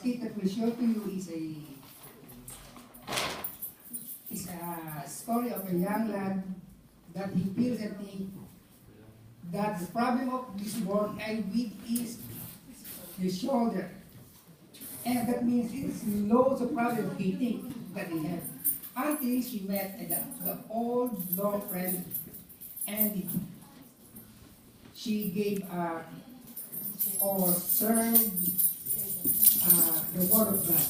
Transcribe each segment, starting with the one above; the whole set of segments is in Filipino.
skit that will show to you is a story of a young lad that he feels that the problem of this world and with is his shoulder. And that means it's loads of problems he thinks that he has. Until she met the old law friend Andy. She gave or served the word of God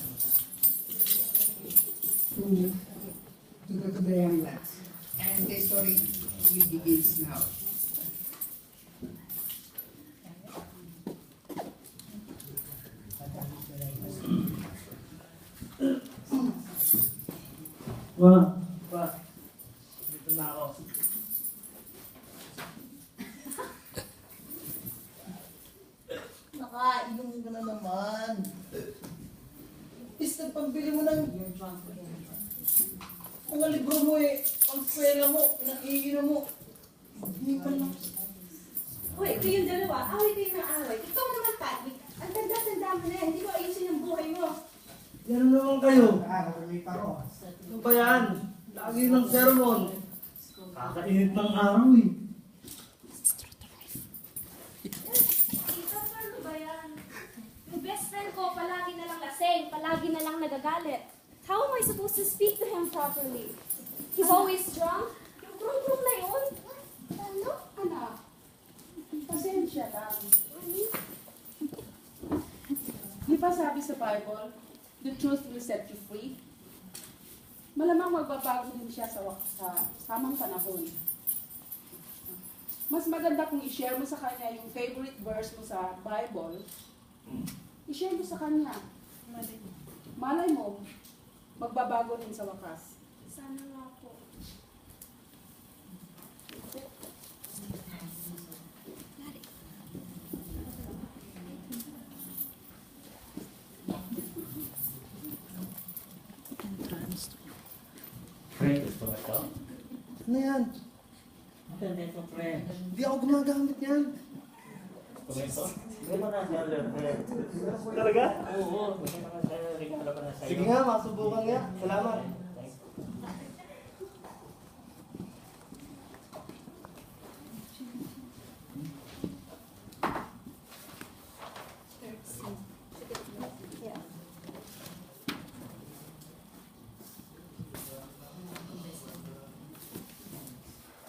to the young lads. And the story will begins now. Pa, dito na ako. Nakainom ka na naman. Is pambili mo ng mga libro mo ang eskwela mo, pinag-iinom mo. Hindi pa lang. Hoy, kayong dalawa, away kayo ng away. Ikaw naman, Patrick. Ang tanda-tanda mo na, hindi ko ayusin ang buhay mo. Yan naman kayo. Ano ba yan? Lagi ng sermon. Kakainit ng araw eh. Ikaw, ano ba yan? Yung best friend ko, palagi na lang lasing, palagi na lang nagagalit. How am I supposed to speak to him properly? He's always drunk. Yung krong-krong na yun. Ano? Anak, pasensya lang. Di ba sabi sa Bible, the truth will set you free? Malamang magbabago din siya sa tamang panahon. Mas maganda kung i-share mo sa kanya yung favorite verse mo sa Bible, i-share mo sa kanya. Malay mo, magbabago din sa wakas. Sana nga po. Friend, gusto mo ito? Ano yan? Ano ito, friend? Hindi ako gumagamit yan. Gusto mo ito? Hindi mo na siya, friend. Talaga? Oo, hindi mo na siya. Regalo ko na sa'yo. Sige nga, masubukan nga. Salamat.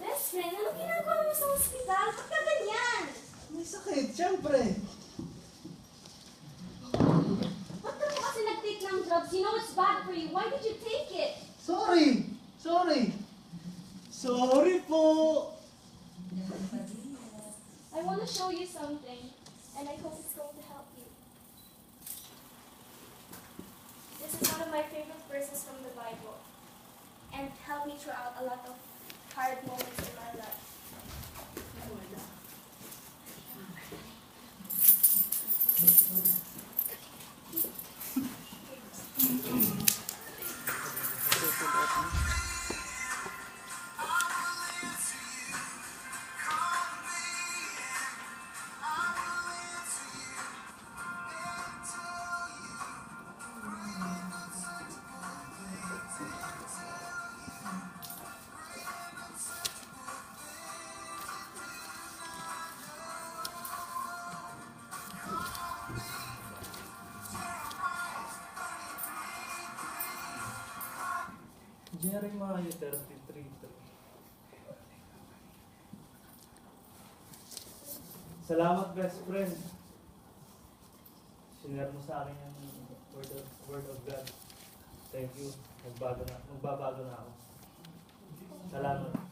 Best friend, anong ginagawa mo sa ospital? Ba't ka ganyan? May sakit, siyempre. Ba't ka mo kasi nag-take ng drugs? You know it's bad for you. Why did you take it? Sorry po. I want to show you something, and I hope it's going to help you. This is one of my favorite verses from the Bible, and helped me throughout a lot of hard moments in my life. Jeremiah 33. Salamat, best friend. Sinare mo sa akin yung word of God. Thank you. Magbabago na ako. Salamat.